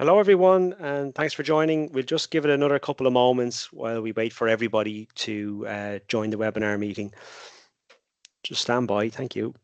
Hello, everyone, and thanks for joining. We'll just give it another couple of moments while we wait for everybody to join the webinar meeting. Just stand by. Thank you.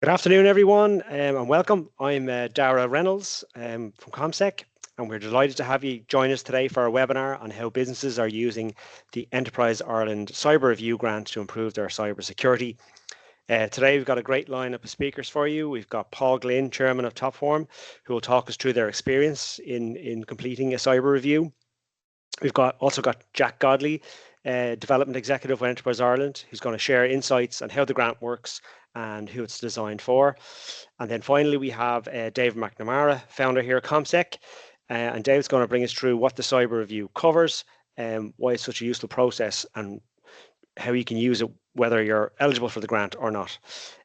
Good afternoon, everyone, and welcome. I'm Dara Reynolds from CommSec, and we're delighted to have you join us today for our webinar on how businesses are using the Enterprise Ireland Cyber Review Grant to improve their cyber security. Today, we've got a great lineup of speakers for you. We've got Paul Glynn, Chairman of Topform, who will talk us through their experience in completing a cyber review. We've also got Jack Godley, Development Executive with Enterprise Ireland, who's going to share insights on how the grant works and who it's designed for. And then finally, we have Dave McNamara, founder here at CommSec, and Dave's going to bring us through what the cyber review covers, why it's such a useful process, and how you can use it, whether you're eligible for the grant or not.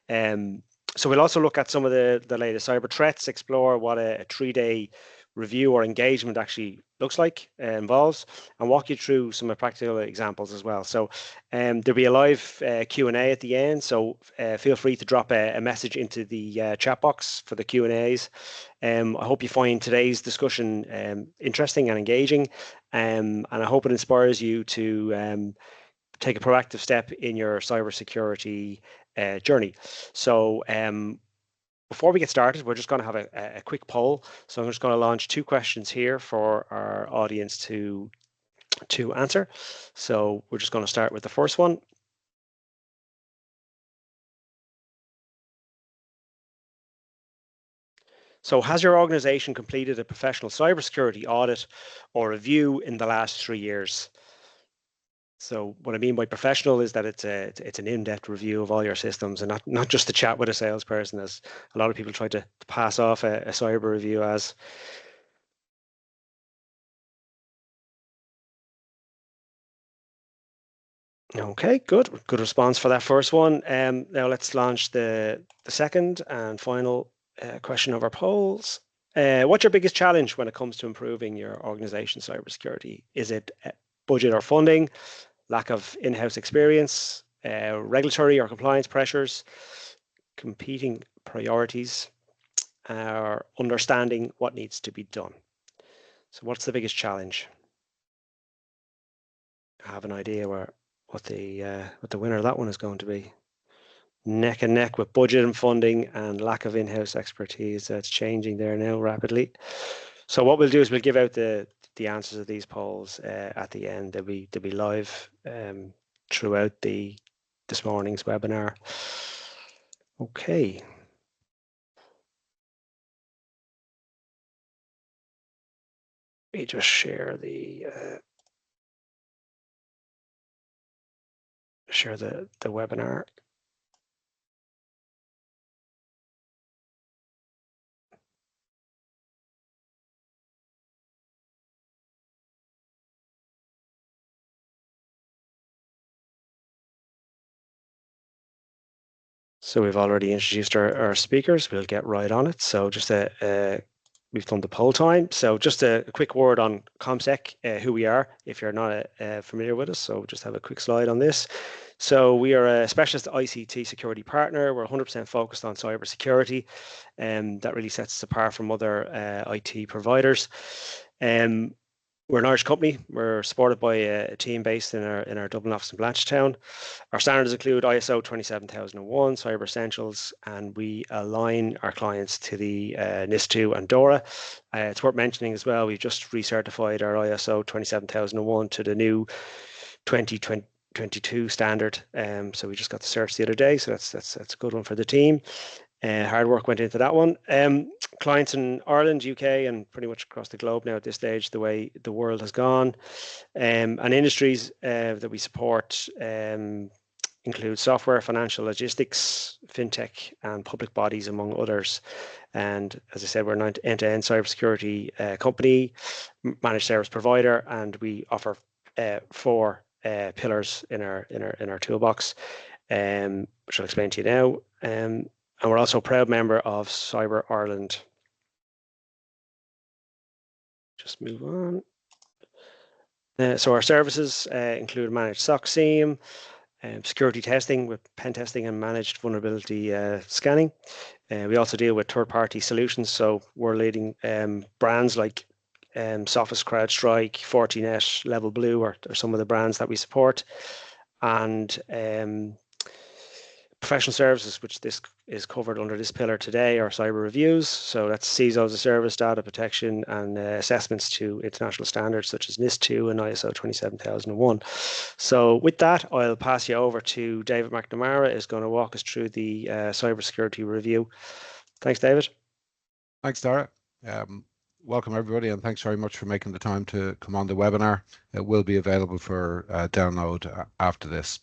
So we'll also look at some of the latest cyber threats, explore what a 3-day review or engagement actually looks like, involves, and walk you through some practical examples as well. So there'll be a live Q&A at the end, so feel free to drop a message into the chat box for the Q&As. I hope you find today's discussion interesting and engaging, and I hope it inspires you to take a proactive step in your cybersecurity journey. So before we get started, we're just going to have a quick poll. So I'm just going to launch 2 questions here for our audience to answer. So we're just going to start with the first one. So has your organization completed a professional cybersecurity audit or review in the last 3 years? So what I mean by professional is that it's an in-depth review of all your systems, and not just to chat with a salesperson, as a lot of people try to pass off a cyber review as. Okay, good response for that first one. Now let's launch the second and final question of our polls. What's your biggest challenge when it comes to improving your organization's cybersecurity? Is it budget or funding, lack of in-house experience, regulatory or compliance pressures, competing priorities, or understanding what needs to be done? So what's the biggest challenge? I have an idea what the winner of that one is going to be. Neck and neck with budget and funding and lack of in-house expertise. That's changing there now rapidly. So what we'll do is we'll give out the answers of these polls at the end. They'll be live throughout this morning's webinar. Okay. Let me just share the webinar. So we've already introduced our speakers. We'll get right on it. So just we've done the poll time. So just a quick word on CommSec, who we are, if you're not familiar with us. So just have a quick slide on this. So we are a specialist ICT security partner. We're 100% focused on cybersecurity, and that really sets us apart from other IT providers. We're an Irish company. We're supported by a team based in our Dublin office in Blanchetown. Our standards include ISO 27001, Cyber Essentials, and we align our clients to the NIS2 and DORA. It's worth mentioning as well, we've just recertified our ISO 27001 to the new 2022 standard. So we just got the cert the other day, so that's a good one for the team. Hard work went into that one. Clients in Ireland, UK, and pretty much across the globe now at this stage, the way the world has gone. And industries that we support include software, financial, logistics, fintech, and public bodies, among others. And as I said, we're an end-to-end cybersecurity company, managed service provider, and we offer 4 pillars in our toolbox, which I'll explain to you now. And we're also a proud member of Cyber Ireland. Just move on. So our services include managed SOC SIEM, security testing with pen testing and managed vulnerability scanning. We also deal with third-party solutions. So we're leading brands like Sophos, CrowdStrike, Fortinet, Level Blue are some of the brands that we support. And professional services, which this is covered under this pillar today, are cyber reviews. So that's CISO as a service, data protection, and assessments to international standards such as NIS2 and ISO 27001. So with that, I'll pass you over to David McNamara, who's going to walk us through the cybersecurity review. Thanks, David. Thanks, Dara. Welcome, everybody, and thanks very much for making the time to come on the webinar. It will be available for download after this.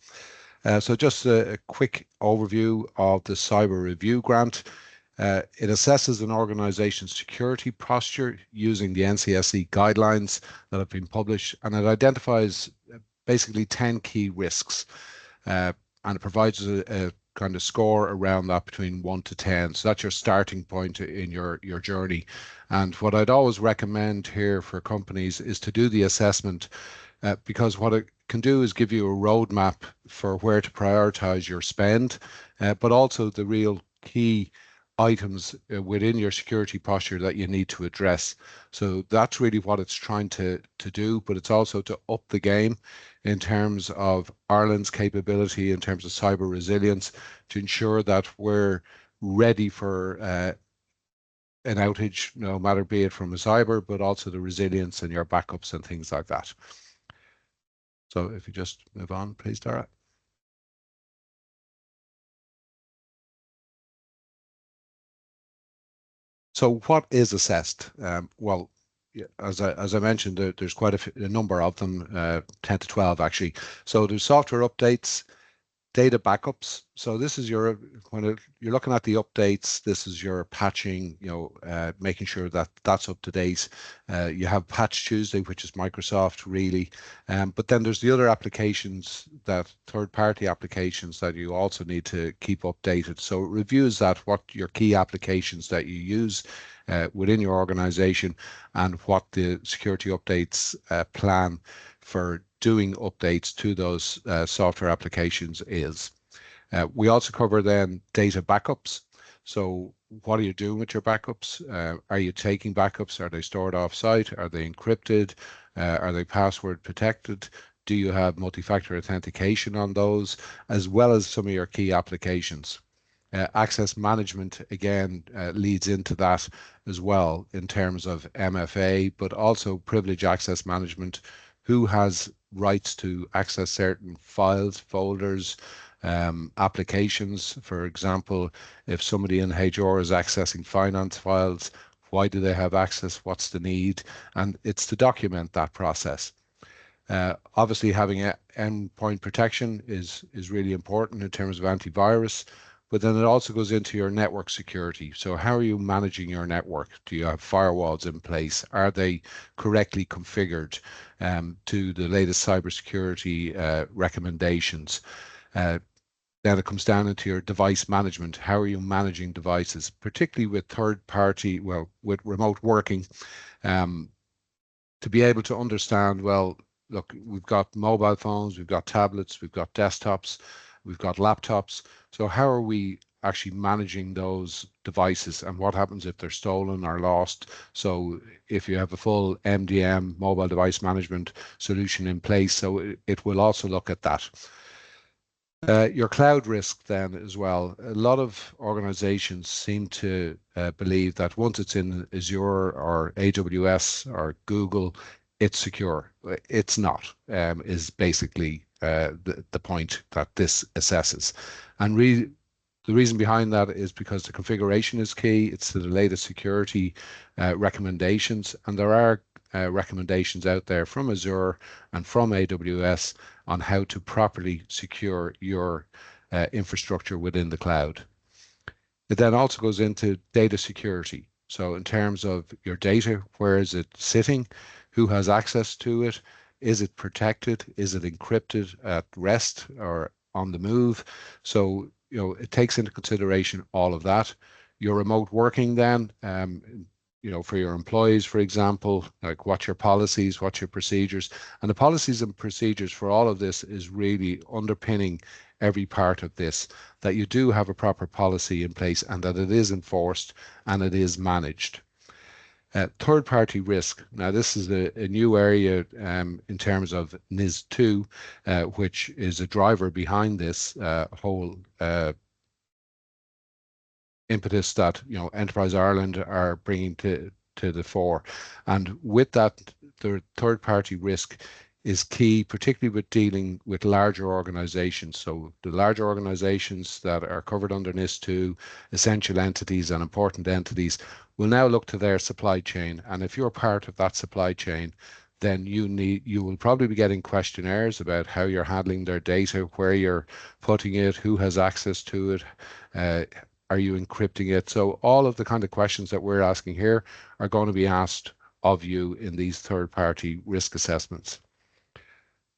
So just a quick overview of the Cyber Review Grant. It assesses an organization's security posture using the NCSC guidelines that have been published, and it identifies basically 10 key risks, and it provides a kind of score around that between 1 to 10. So that's your starting point in your journey. And what I'd always recommend here for companies is to do the assessment, because what it can do is give you a roadmap for where to prioritize your spend, but also the real key items within your security posture that you need to address. So that's really what it's trying to do, but it's also to up the game in terms of Ireland's capability, in terms of cyber resilience, to ensure that we're ready for an outage, no matter be it from a cyber, but also the resilience and your backups and things like that. So if you just move on, please, Dara. So what is assessed? Well, as I mentioned, there's quite a number of them, 10 to 12 actually. So there's software updates, data backups. So this is when you're looking at the updates, this is your patching, making sure that that's up to date. You have Patch Tuesday, which is Microsoft really. But then there's the other applications, that third-party applications that you also need to keep updated. So it reviews what your key applications that you use within your organization, and what the security updates plan for doing updates to those software applications is. We also cover then data backups. So what are you doing with your backups? Are you taking backups? Are they stored off-site? Are they encrypted? Are they password protected? Do you have multi-factor authentication on those, as well as some of your key applications? Access management, again, leads into that as well in terms of MFA, but also privilege access management. Who has rights to access certain files, folders, applications? For example, if somebody in HR is accessing finance files, why do they have access? What's the need? And it's to document that process. Obviously, having endpoint protection is really important in terms of antivirus, but then it also goes into your network security. So how are you managing your network? Do you have firewalls in place? Are they correctly configured to the latest cybersecurity recommendations? Then it comes down into your device management. How are you managing devices, particularly with third party, with remote working, to be able to understand, look, we've got mobile phones, we've got tablets, we've got desktops, we've got laptops. So how are we actually managing those devices and what happens if they're stolen or lost. So if you have a full MDM, mobile device management solution in place, so it will also look at that. Your cloud risk then as well. A lot of organizations seem to believe that once it's in Azure or AWS or Google, it's secure. It's not, is basically the point that this assesses. And the reason behind that is because the configuration is key. It's to the latest security recommendations, and there are recommendations out there from Azure and from AWS on how to properly secure your infrastructure within the cloud. It then also goes into data security. So in terms of your data, where is it sitting? Who has access to it? Is it protected? Is it encrypted at rest or on the move? So, it takes into consideration all of that. Your remote working then, for your employees, for example, like what's your policies, what's your procedures, and the policies and procedures for all of this is really underpinning every part of this, that you do have a proper policy in place and that it is enforced and it is managed. Third-party risk. Now, this is a new area in terms of NIS2, which is a driver behind this whole impetus that Enterprise Ireland are bringing to the fore. And with that, the third-party risk is key, particularly with dealing with larger organizations. So the larger organizations that are covered under NIS2, essential entities and important entities, will now look to their supply chain. And if you're part of that supply chain, then you will probably be getting questionnaires about how you're handling their data, where you're putting it, who has access to it, are you encrypting it? So all of the kind of questions that we're asking here are going to be asked of you in these third-party risk assessments.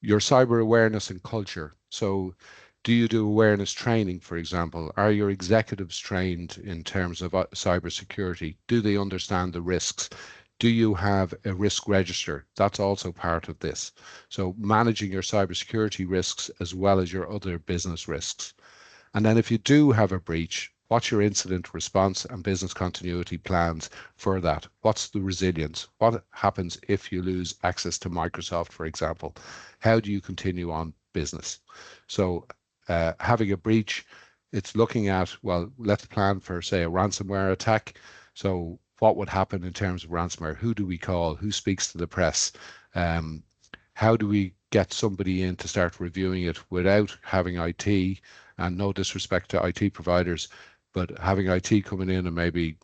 Your cyber awareness and culture. So do you do awareness training, for example? Are your executives trained in terms of cybersecurity? Do they understand the risks? Do you have a risk register? That's also part of this. So managing your cybersecurity risks as well as your other business risks. And then if you do have a breach, what's your incident response and business continuity plans for that? What's the resilience? What happens if you lose access to Microsoft, for example? How do you continue on business? So having a breach, it's looking at, well, let's plan for, say, a ransomware attack. So what would happen in terms of ransomware? Who do we call? Who speaks to the press? How do we get somebody in to start reviewing it without having IT? And no disrespect to IT providers, but having IT coming in and maybe,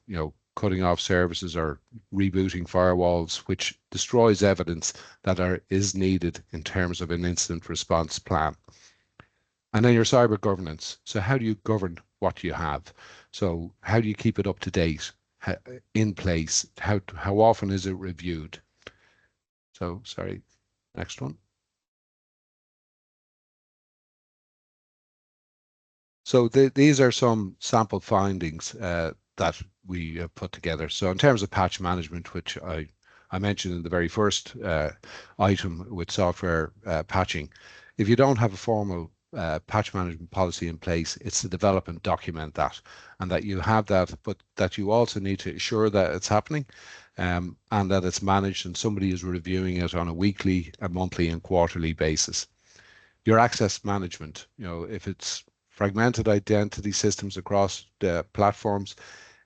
cutting off services or rebooting firewalls, which destroys evidence that is needed in terms of an incident response plan. And then your cyber governance. So how do you govern what you have? So how do you keep it up to date, in place? How often is it reviewed? So, sorry, next one. So these are some sample findings that we have put together. So in terms of patch management, which I mentioned in the very first item with software patching, if you don't have a formal patch management policy in place, it's to develop and document that, and that you have that, but that you also need to ensure that it's happening and that it's managed and somebody is reviewing it on a weekly, a monthly and quarterly basis. Your access management, if it's fragmented identity systems across the platforms,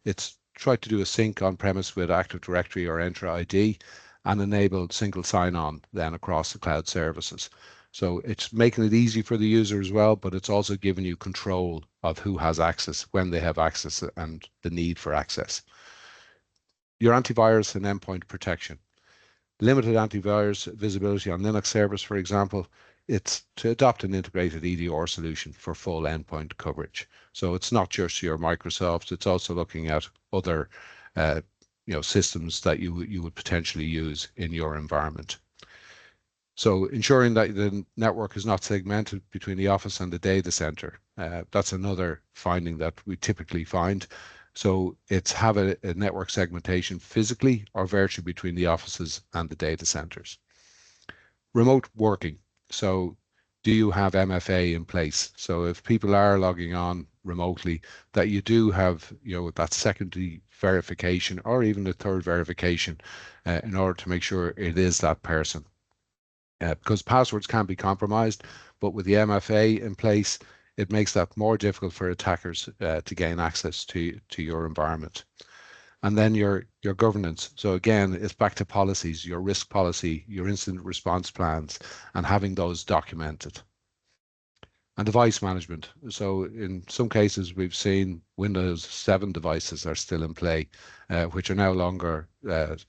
it's tried to do a sync on premise with Active Directory or Entra ID and enable single sign-on then across the cloud services. So it's making it easy for the user as well, but it's also giving you control of who has access, when they have access, and the need for access. Your antivirus and endpoint protection. Limited antivirus visibility on Linux servers, for example, it's to adopt an integrated EDR solution for full endpoint coverage. So it's not just your Microsoft, it's also looking at other systems that you would potentially use in your environment. So ensuring that the network is not segmented between the office and the data center. That's another finding that we typically find. So it's have a network segmentation physically or virtually between the offices and the data centers. Remote working. So do you have MFA in place? So if people are logging on remotely, that you do have, that secondary verification or even the third verification in order to make sure it is that person. Because passwords can be compromised, but with the MFA in place, it makes that more difficult for attackers to gain access to your environment. And then your governance. So again, it's back to policies, your risk policy, your incident response plans, and having those documented. And device management. So in some cases, we've seen Windows 7 devices are still in play, which are no longer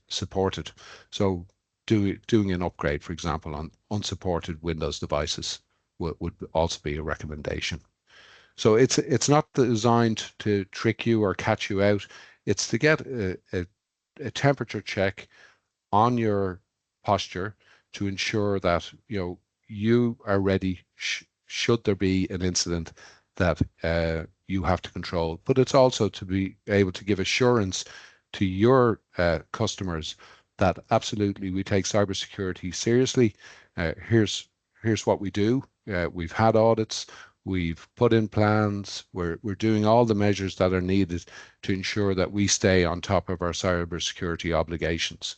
supported. So doing an upgrade, for example, on unsupported Windows devices would also be a recommendation. So it's not designed to trick you or catch you out. It's to get a temperature check on your posture to ensure that you are ready should there be an incident that you have to control. But it's also to be able to give assurance to your customers that absolutely we take cybersecurity seriously. Here's what we do. We've had audits. We've put in plans. We're doing all the measures that are needed to ensure that we stay on top of our cybersecurity obligations.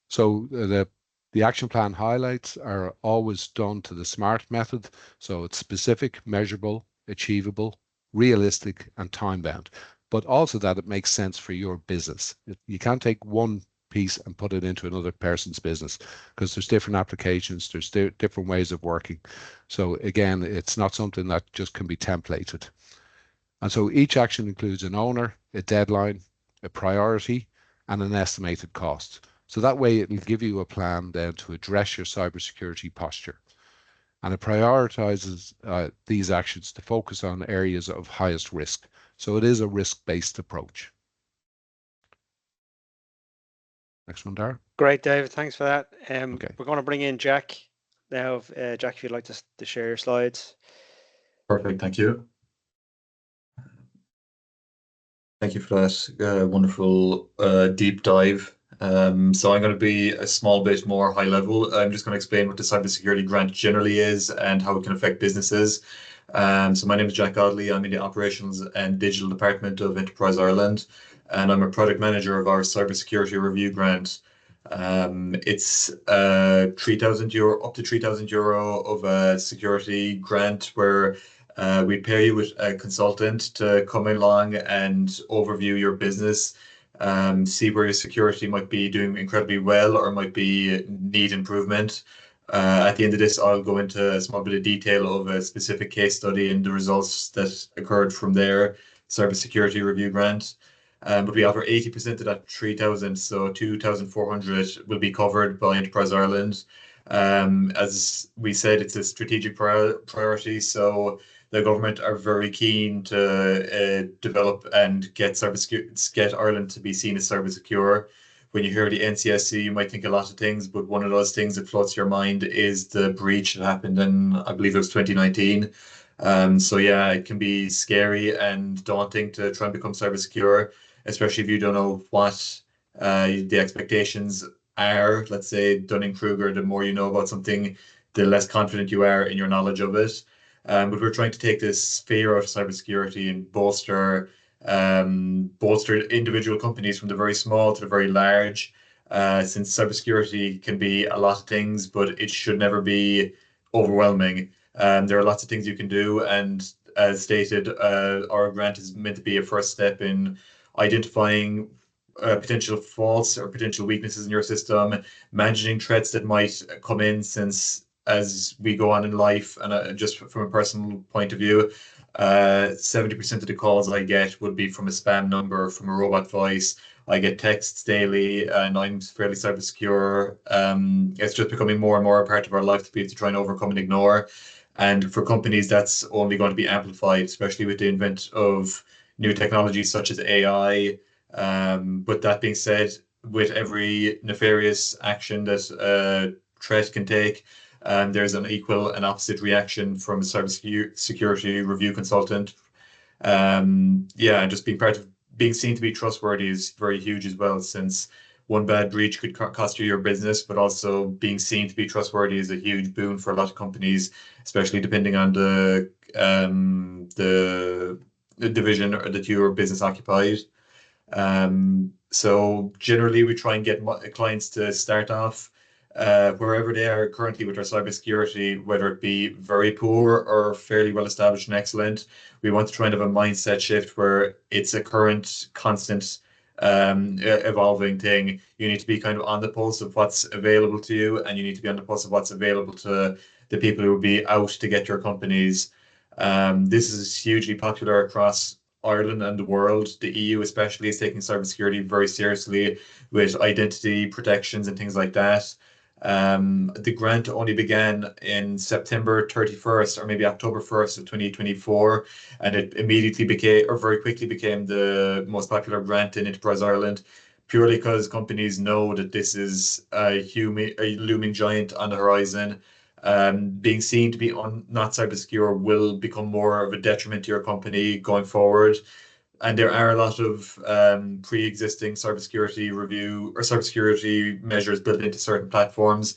So the action plan highlights are always done to the SMART method. So it's specific, measurable, achievable, realistic, and time bound, but also that it makes sense for your business. You can't take one piece and put it into another person's business because there's different applications, there's different ways of working. So again, it's not something that just can be templated. And so each action includes an owner, a deadline, a priority, and an estimated cost. So that way it will give you a plan then to address your cybersecurity posture. And it prioritizes these actions to focus on areas of highest risk. So it is a risk-based approach. Next one, Dara. Great, David. Thanks for that. Okay. We're going to bring in Jack now. Jack, if you'd like to share your slides. Perfect. Thank you. Thank you for that wonderful deep dive. So I'm going to be a small bit more high level. I'm just going to explain what the cybersecurity grant generally is and how it can affect businesses. So my name is Jack Godley. I'm in the operations and digital department of Enterprise Ireland, and I'm a project manager of our cybersecurity review grant. It's €3,000 up to €3,000 of a security grant where we pair you with a consultant to come along and overview your business, see where your security might be doing incredibly well or might be need improvement. At the end of this, I'll go into a small bit of detail of a specific case study and the results that occurred from their cybersecurity review grant. But we offer 80% of that 3,000, so 2,400 will be covered by Enterprise Ireland. As we said, it's a strategic priority, so the government are very keen to develop and get Ireland to be seen as cyber secure. When you hear the NCSC, you might think a lot of things, but one of those things that floats your mind is the breach that happened in, I believe it was 2019. So yeah, it can be scary and daunting to try and become cyber secure, especially if you don't know what the expectations are. Let's say Dunning-Kruger, the more you know about something, the less confident you are in your knowledge of it. But we're trying to take this fear out of cybersecurity and bolster individual companies from the very small to the very large. Since cybersecurity can be a lot of things, but it should never be overwhelming. There are lots of things you can do, and as stated, our grant is meant to be a first step in identifying potential faults or potential weaknesses in your system, managing threats that might come in since as we go on in life, and just from a personal point of view, 70% of the calls I get would be from a spam number, from a robot voice. I get texts daily, and I'm fairly cyber secure. It's just becoming more and more a part of our life to be able to try and overcome and ignore. And for companies, that's only going to be amplified, especially with the invent of new technologies such as AI. But that being said, with every nefarious action that a threat can take, there's an equal and opposite reaction from a cybersecurity review consultant. Yeah, and just being part of being seen to be trustworthy is very huge as well, since one bad breach could cost you your business, but also being seen to be trustworthy is a huge boon for a lot of companies, especially depending on the division that your business occupied. So generally, we try and get clients to start off wherever they are currently with their cybersecurity, whether it be very poor or fairly well established and excellent. We want to try and have a mindset shift where it's a current, constant, evolving thing. You need to be kind of on the pulse of what's available to you, and you need to be on the pulse of what's available to the people who will be out to get your companies. This is hugely popular across Ireland and the world. The EU especially is taking cybersecurity very seriously with identity protections and things like that. The grant only began in September 31st or maybe October 1st of 2024, and it immediately became, or very quickly became, the most popular grant in Enterprise Ireland, purely because companies know that this is a looming giant on the horizon. Being seen to be not cybersecure will become more of a detriment to your company going forward. And there are a lot of pre-existing cybersecurity review or cybersecurity measures built into certain platforms.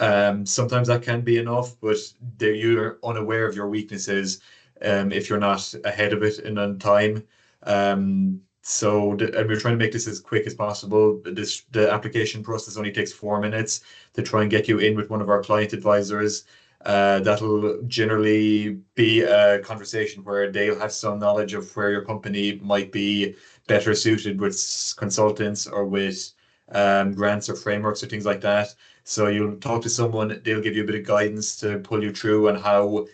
Sometimes that can be enough, but you're unaware of your weaknesses if you're not ahead of it in on time. And we're trying to make this as quick as possible. The application process only takes 4 minutes to try and get you in with one of our client advisors. That'll generally be a conversation where they'll have some knowledge of where your company might be better suited with consultants or with grants or frameworks or things like that. So you'll talk to someone, they'll give you a bit of guidance to pull you through on how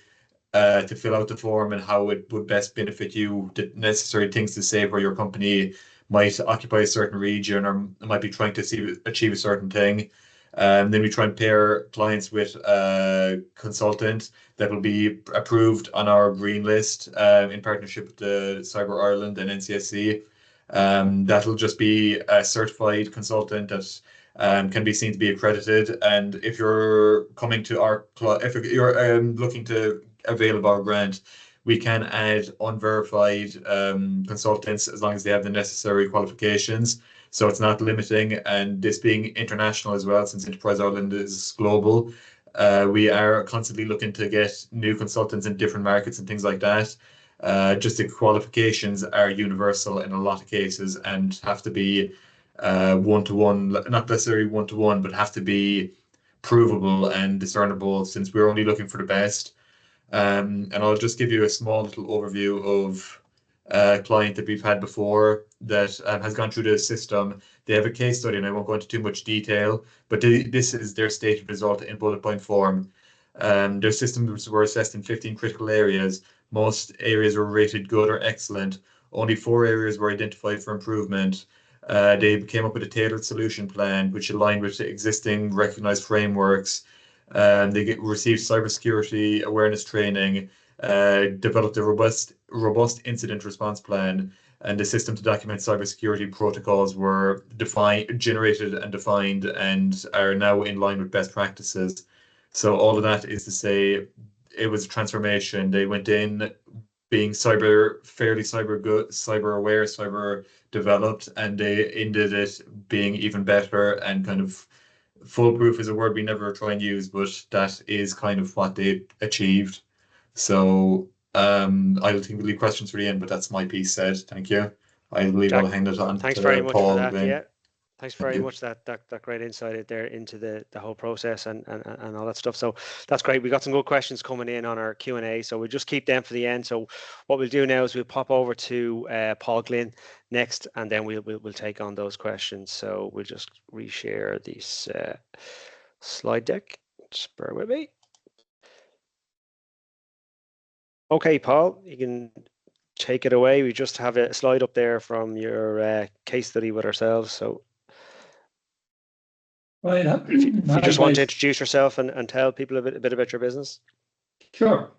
to fill out the form and how it would best benefit you, the necessary things to say where your company might occupy a certain region or might be trying to achieve a certain thing. Then we try and pair clients with a consultant that will be approved on our green list in partnership with the Cyber Ireland and NCSC. That'll just be a certified consultant that can be seen to be accredited. And if you're coming to if you're looking to avail of our grant, we can add unverified consultants as long as they have the necessary qualifications. So it's not limiting, and this being international as well, since Enterprise Ireland is global, we are constantly looking to get new consultants in different markets and things like that. Just the qualifications are universal in a lot of cases and have to be one-to-one, not necessarily one-to-one, but have to be provable and discernible, since we're only looking for the best. And I'll just give you a small little overview of a client that we've had before that has gone through the system. They have a case study, and I won't go into too much detail, but this is their stated result in bullet point form. Their systems were assessed in 15 critical areas. Most areas were rated good or excellent. Only 4 areas were identified for improvement. They came up with a tailored solution plan, which aligned with existing recognized frameworks. They received cybersecurity awareness training, developed a robust incident response plan, and the system to document cybersecurity protocols were generated and defined, and are now in line with best practices. So all of that is to say, it was a transformation. They went in being fairly cyber aware, cyber developed, and they ended it being even better and kind of foolproof is a word we never try and use, but that is kind of what they achieved. So I think we'll leave questions for the end, but that's my piece said. Thank you. I believe I'll hand it on thanks to very much Paul. for that. Then. Yeah. Thanks very much that great insight out there into the whole process and all that stuff. So that's great. We got some good questions coming in on our Q&A, so we'll just keep them for the end. So what we'll do now is we'll pop over to Paul Glynn next, and then we'll take on those questions. So we'll just reshare this slide deck. Just bear with me. Okay, Paul, you can take it away. We just have a slide up there from your case study with ourselves. So. Right. If you just want to introduce yourself and tell people a bit about your business. Sure.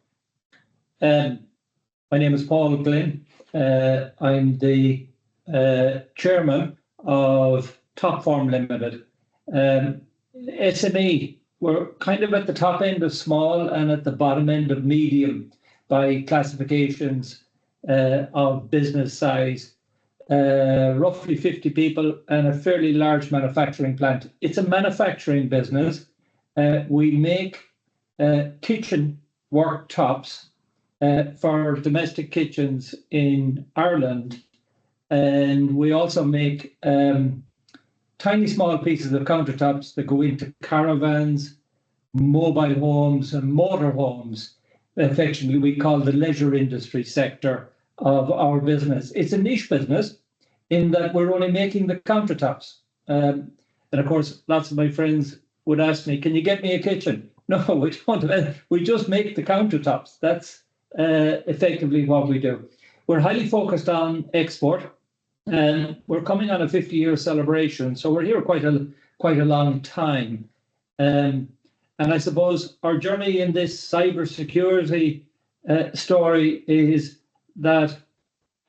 My name is Paul Glynn. I'm the chairman of Topform Limited. SME, we're kind of at the top end of small and at the bottom end of medium by classifications of business size. roughly 50 people, and a fairly large manufacturing plant. It's a manufacturing business. We make kitchen worktops for domestic kitchens in Ireland, and we also make tiny small pieces of countertops that go into caravans, mobile homes, and motorhomes. Affectionately, we call the leisure industry sector of our business. It's a niche business in that we're only making the countertops. And of course, lots of my friends would ask me, can you get me a kitchen? No, we don't. We just make the countertops. That's effectively what we do. We're highly focused on export, and we're coming on a 50-year celebration. So we're here quite a long time. And I suppose our journey in this cybersecurity story is that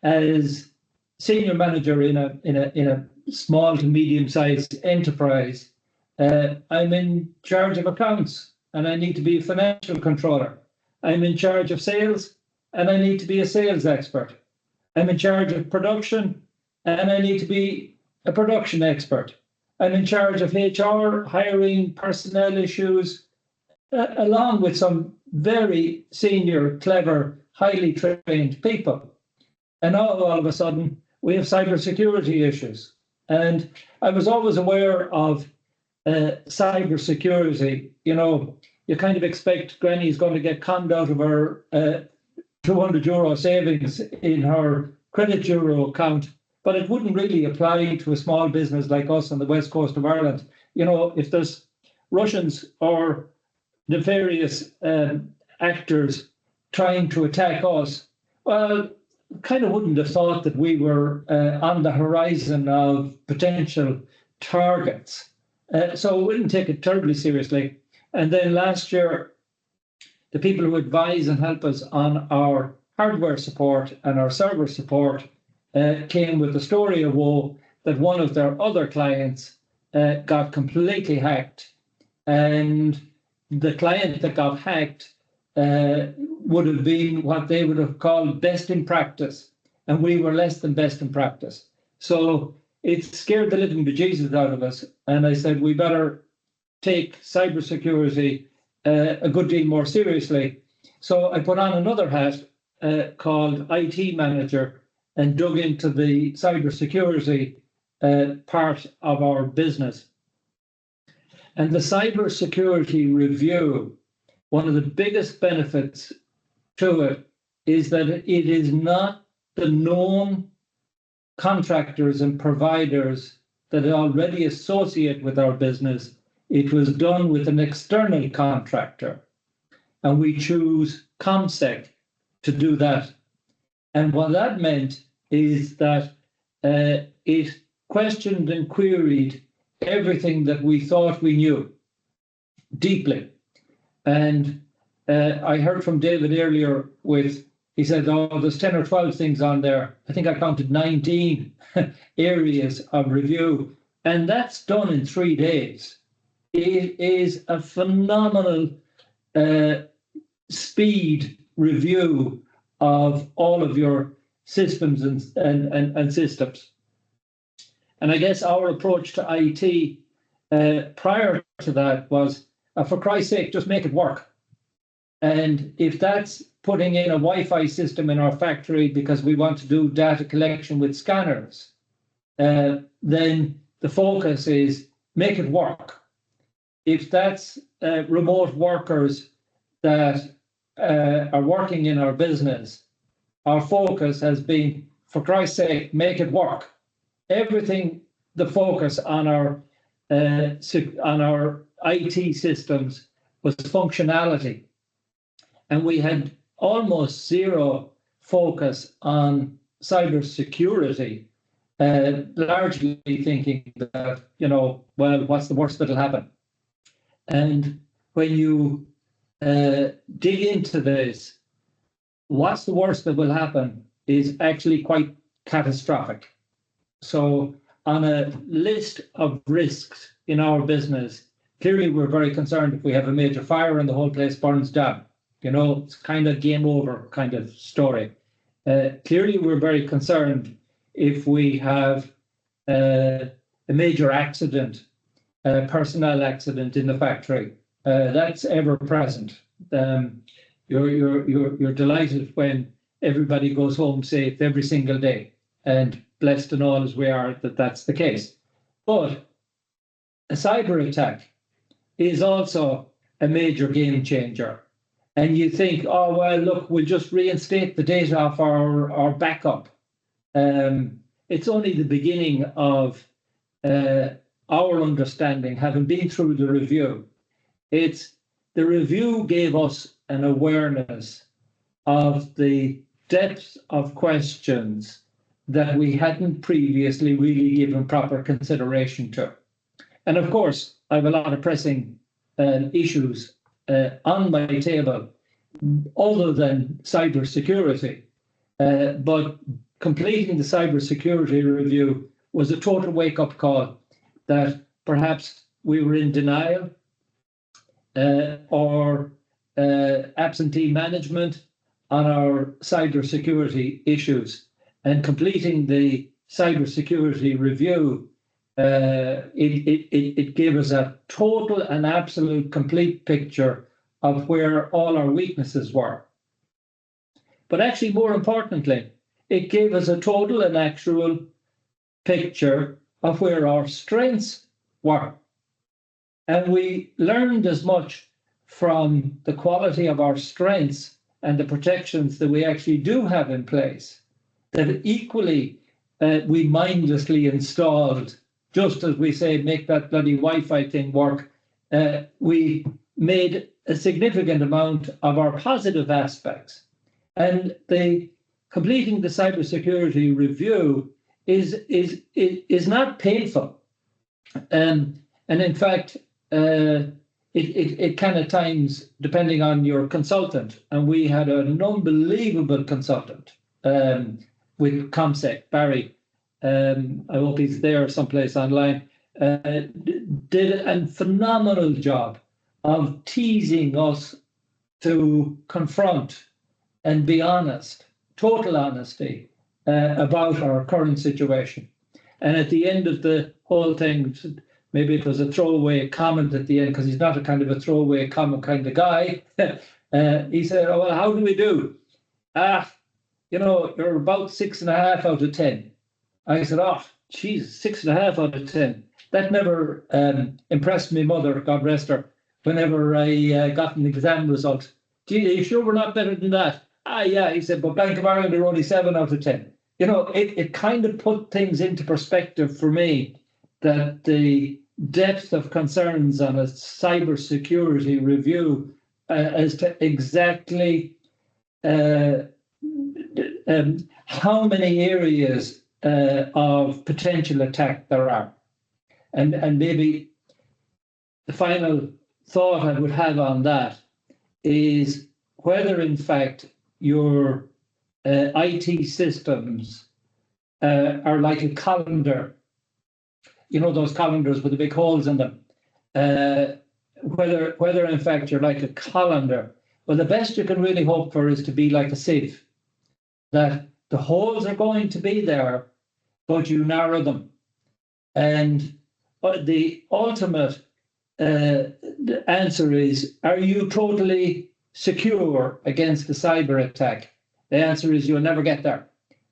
as senior manager in a small to medium-sized enterprise, I'm in charge of accounts, and I need to be a financial controller. I'm in charge of sales, and I need to be a sales expert. I'm in charge of production, and I need to be a production expert. I'm in charge of HR, hiring, personnel issues, along with some very senior, clever, highly trained people. And now all of a sudden, we have cybersecurity issues. And I was always aware of cybersecurity. You know, you kind of expect Granny's going to get conned out of her €200 savings in her credit bureau account, but it wouldn't really apply to a small business like us on the west coast of Ireland. You know, if there's Russians or nefarious actors trying to attack us, well, kind of wouldn't have thought that we were on the horizon of potential targets. So we wouldn't take it terribly seriously. And then last year, the people who advise and help us on our hardware support and our server support came with the story of woe that one of their other clients got completely hacked. And the client that got hacked would have been what they would have called best in practice, and we were less than best in practice. So it scared the living bejesus out of us, and I said we better take cybersecurity a good deal more seriously. So I put on another hat called IT manager and dug into the cybersecurity part of our business. And the cybersecurity review, one of the biggest benefits to it is that it is not the known contractors and providers that already associate with our business. It was done with an external contractor, and we choose CommSec to do that. And what that meant is that it questioned and queried everything that we thought we knew deeply. And I heard from David earlier he said, oh, there's 10 or 12 things on there. I think I counted 19 areas of review. And that's done in 3 days. It is a phenomenal speed review of all of your systems and systems. And I guess our approach to IT prior to that was, for Christ's sake, just make it work. And if that's putting in a Wi-Fi system in our factory because we want to do data collection with scanners, then the focus is make it work. If that's remote workers that are working in our business, our focus has been, for Christ's sake, make it work. Everything, the focus on our IT systems was functionality. And we had almost zero focus on cybersecurity, largely thinking that, well, what's the worst that'll happen? And when you dig into this, what's the worst that will happen is actually quite catastrophic. So on a list of risks in our business, clearly we're very concerned if we have a major fire and the whole place burns down. It's kind of game over kind of story. Clearly we're very concerned if we have a major accident, a personnel accident in the factory. That's ever present. You're delighted when everybody goes home safe every single day, and blessed and all as we are that that's the case. But a cyber attack is also a major game changer. And you think, oh, well, look, we'll just reinstate the data off our backup. It's only the beginning of our understanding, having been through the review. The review gave us an awareness of the depth of questions that we hadn't previously really given proper consideration to. And of course, I have a lot of pressing issues on my table other than cybersecurity. But completing the cybersecurity review was a total wake-up call that perhaps we were in denial or absentee management on our cybersecurity issues. And completing the cybersecurity review, it gave us a total and absolute complete picture of where all our weaknesses were. But actually, more importantly, it gave us a total and actual picture of where our strengths were. And we learned as much from the quality of our strengths and the protections that we actually do have in place, that equally we mindlessly installed, just as we say, make that bloody Wi-Fi thing work. We made a significant amount of our positive aspects. And completing the cybersecurity review is not painful. And in fact, it can at times, depending on your consultant, and we had an unbelievable consultant with CommSec, Barry. I hope he's there someplace online. Did a phenomenal job of teasing us to confront and be honest, total honesty about our current situation. And at the end of the whole thing, maybe it was a throwaway comment at the end, because he's not a kind of a throwaway comment kind of guy. He said, oh, well, how do we do? You're about 6.5 out of 10. I said, oh, geez, 6.5 out of 10. That never impressed me mother, God rest her, whenever I got an exam result. Gee, are you sure we're not better than that? Yeah, he said, but Bank of Ireland are only 7 out of 10. It kind of put things into perspective for me, that the depth of concerns on a cybersecurity review as to exactly how many areas of potential attack there are. And maybe the final thought I would have on that is whether, in fact, your IT systems are like a calendar, those calendars with the big holes in them, whether in fact you're like a calendar. Well, the best you can really hope for is to be like a sieve, that the holes are going to be there, but you narrow them. And the ultimate answer is, are you totally secure against the cyber attack? The answer is you'll never get there.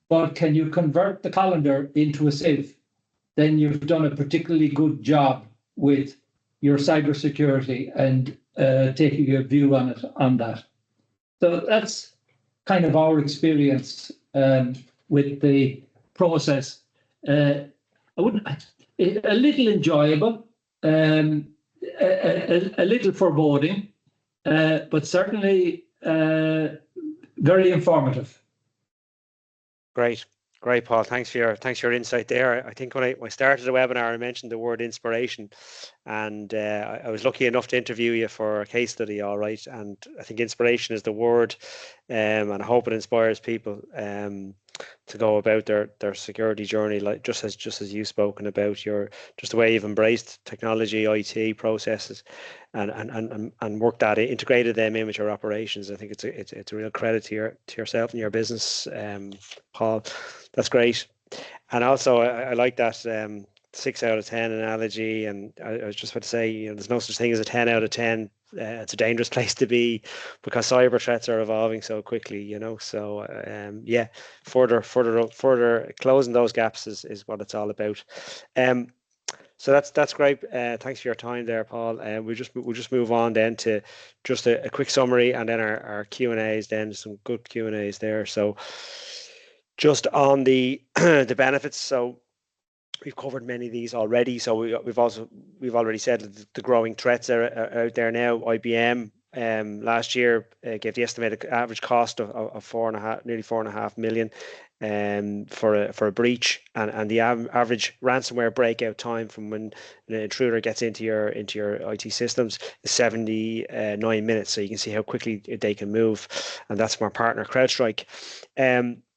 But can you convert the calendar into a sieve? Then you've done a particularly good job with your cybersecurity and taking a view on that. So that's kind of our experience with the process. A little enjoyable, a little foreboding, but certainly very informative. Great, Paul. Thanks for your insight there. I think when I started the webinar, I mentioned the word inspiration, and I was lucky enough to interview you for a case study. All right, and I think inspiration is the word, and I hope it inspires people to go about their security journey, like just as you've spoken about, just the way you've embraced technology, IT processes, and worked that, integrated them in with your operations. I think it's a real credit to yourself and your business, Paul. That's great. And also, I like that 6 out of 10 analogy. And I was just about to say, there's no such thing as a 10 out of 10. It's a dangerous place to be because cyber threats are evolving so quickly, So yeah, further closing those gaps is what it's all about. So that's great. Thanks for your time there, Paul. We'll just move on then to just a quick summary, and then our Q&As. Then some good Q&As there. So just on the the benefits. So we've covered many of these already. So we've already said that the growing threats are out there now. IBM last year gave the estimated average cost of nearly 4.5 million for a breach, and the average ransomware breakout time from when an intruder gets into your IT systems is 79 minutes. So you can see how quickly they can move, and that's from our partner CrowdStrike.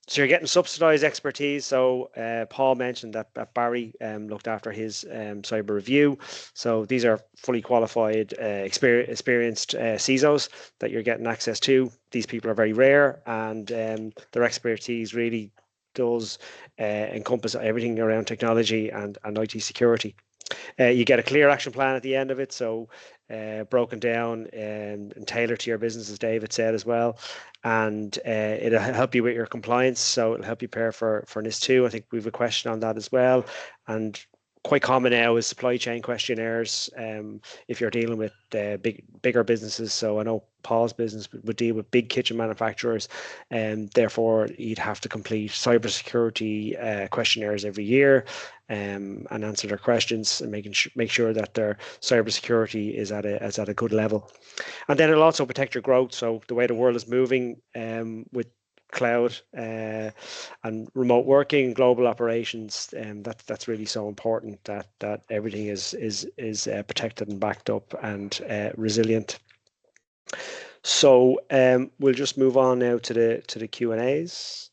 So you're getting subsidized expertise. So Paul mentioned that Barry looked after his cyber review. So these are fully qualified, experienced CISOs that you're getting access to. These people are very rare, and their expertise really does encompass everything around technology and IT security. You get a clear action plan at the end of it, so broken down and tailored to your business, as David said as well. And it'll help you with your compliance, so it'll help you prepare for NIS2. I think we have a question on that as well. And quite common now is supply chain questionnaires if you're dealing with bigger businesses. So I know Paul's business would deal with big kitchen manufacturers, and therefore you'd have to complete cybersecurity questionnaires every year and answer their questions and make sure that their cybersecurity is at a good level. And then it'll also protect your growth. So the way the world is moving with cloud and remote working, global operations, that's really so important that everything is protected and backed up and resilient. So we'll just move on now to the Q&As.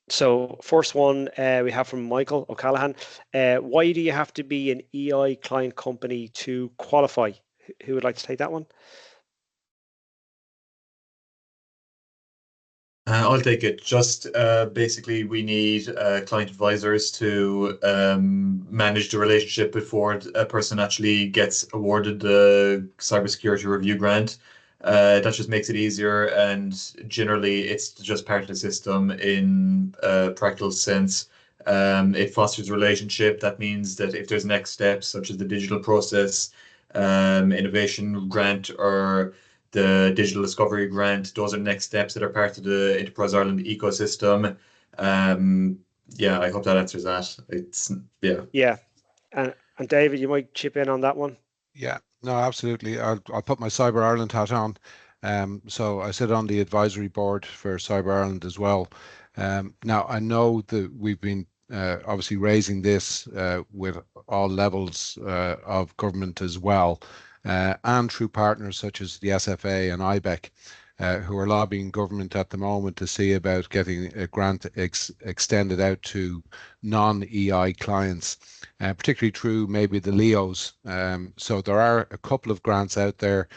So first one we have from Michael O'Callaghan. Why do you have to be an EI client company to qualify? Who would like to take that one? I'll take it. Just basically, we need client advisors to manage the relationship before a person actually gets awarded the cybersecurity review grant. That just makes it easier, and generally, it's just part of the system in a practical sense. It fosters a relationship. That means that if there's next steps, such as the digital process, innovation grant, or the digital discovery grant, those are next steps that are part of the Enterprise Ireland ecosystem. Yeah, I hope that answers that. Yeah, and David, you might chip in on that one. Yeah, no, absolutely. I'll put my Cyber Ireland hat on. So I sit on the advisory board for Cyber Ireland as well. Now I know that we've been obviously raising this with all levels of government as well, and through partners such as the SFA and IBEC, who are lobbying government at the moment to see about getting a grant extended out to non-EI clients, particularly through maybe the LEOs. So there are a couple of grants out there.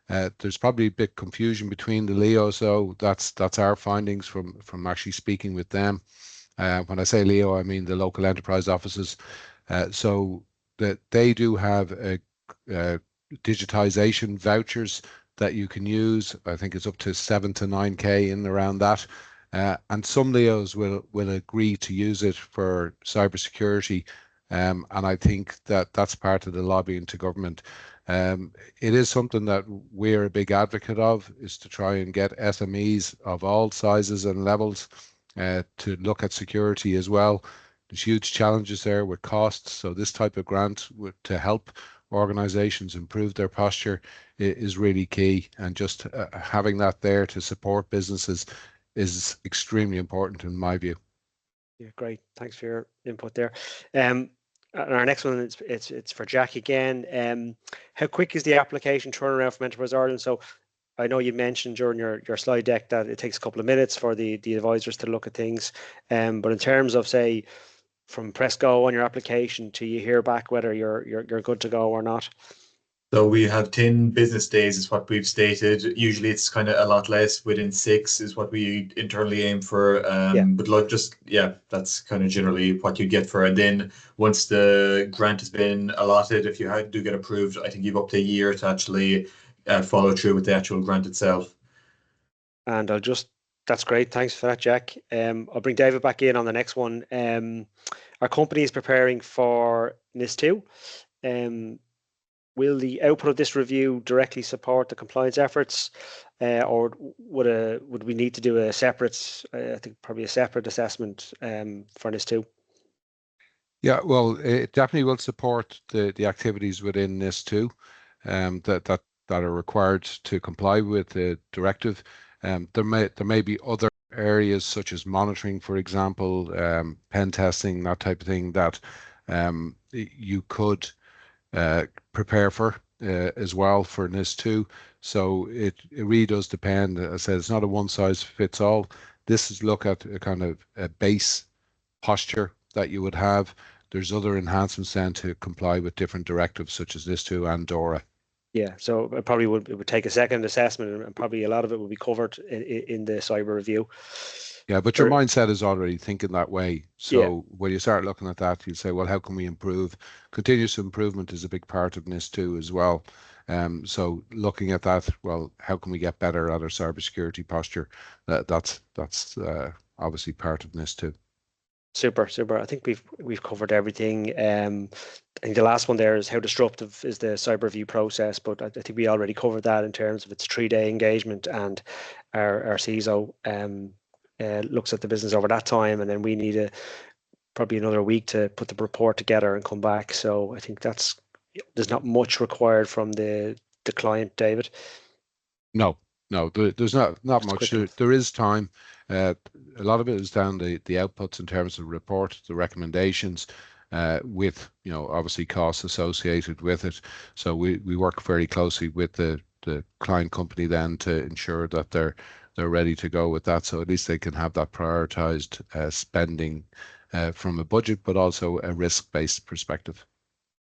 There's probably a bit confusion between the LEOs, so that's our findings from actually speaking with them. When I say LEO, I mean the local enterprise offices. So that they do have a digitization vouchers that you can use. I think it's up to 7 to 9K in around that. And some LEOs will agree to use it for cybersecurity. And I think that's part of the lobbying to government. It is something that we're a big advocate of, is to try and get SMEs of all sizes and levels to look at security as well. There's huge challenges there with costs. So this type of grant to help organizations improve their posture is really key. And just having that there to support businesses is extremely important in my view. Yeah, great. Thanks for your input there. And our next one, it's for Jack again. How quick is the application turnaround from Enterprise Ireland? So I know you mentioned during your slide deck that it takes a couple of minutes for the advisors to look at things. But in terms of, say, from press go on your application to you hear back whether you're good to go or not? So we have 10 business days is what we've stated. Usually it's kind of a lot less. Within 6 is what we internally aim for. Yeah. But like that's kind of generally what you get for it. Then once the grant has been allotted, if you do get approved, I think you've up to a year to actually follow through with the actual grant itself. And that's great. Thanks for that, Jack. I'll bring David back in on the next one. Our company is preparing for NIS2. Will the output of this review directly support the compliance efforts, or would we need to do a separate, I think probably a separate assessment for NIS2? Yeah, well, it definitely will support the activities within NIS2 that are required to comply with the directive. There may be other areas such as monitoring, for example, pen testing, that type of thing that you could prepare for as well for NIS2. So it really does depend. As I said, it's not a one size fits all. This is look at a kind of a base posture that you would have. There's other enhancements then to comply with different directives such as NIS2 and DORA. Yeah, so it would take a second assessment, and probably a lot of it will be covered in the cyber review. Yeah, but your mindset is already thinking that way. So when you start looking at that, you say, well, how can we improve? Continuous improvement is a big part of NIS2 as well. So looking at that, well, how can we get better at our cybersecurity posture? That's obviously part of NIS2. Super. I think we've covered everything. I think the last one there is how disruptive is the cyber review process, but I think we already covered that in terms of its 3-day engagement, and our CISO looks at the business over that time, and then we need probably another week to put the report together and come back. So I think there's not much required from the client, David. No, there's not much. There is time. A lot of it is down the outputs in terms of report, the recommendations, with obviously costs associated with it. So we work very closely with the client company then to ensure that they're ready to go with that. So at least they can have that prioritized spending from a budget, but also a risk-based perspective.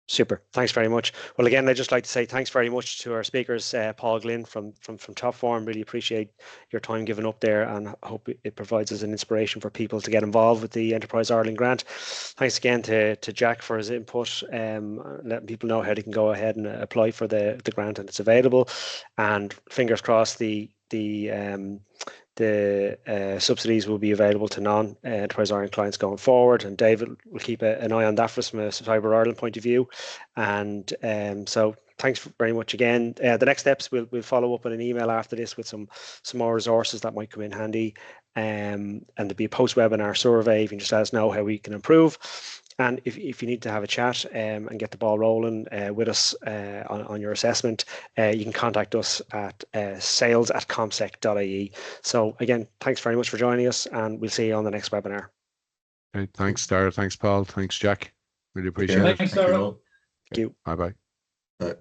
Super. Thanks very much. Well, again, I'd just like to say thanks very much to our speakers, Paul Glynn from Topform. Really appreciate your time given up there, and I hope it provides us an inspiration for people to get involved with the Enterprise Ireland grant. Thanks again to Jack for his input, letting people know how they can go ahead and apply for the grant, and it's available. And fingers crossed the subsidies will be available to non-Enterprise Ireland clients going forward, and David will keep an eye on that for us from a Cyber Ireland point of view. And so thanks very much again. The next steps, we'll follow up with an email after this with some more resources that might come in handy, and there'll be a post-webinar survey. You can just let us know how we can improve. And if you need to have a chat and get the ball rolling with us on your assessment, you can contact us at sales@commsec.ie. So again, thanks very much for joining us, and we'll see you on the next webinar. Okay, thanks, Dara. Thanks, Paul. Thanks, Jack. Really appreciate it. Thanks, Dara. Thank you. Bye-bye. Bye.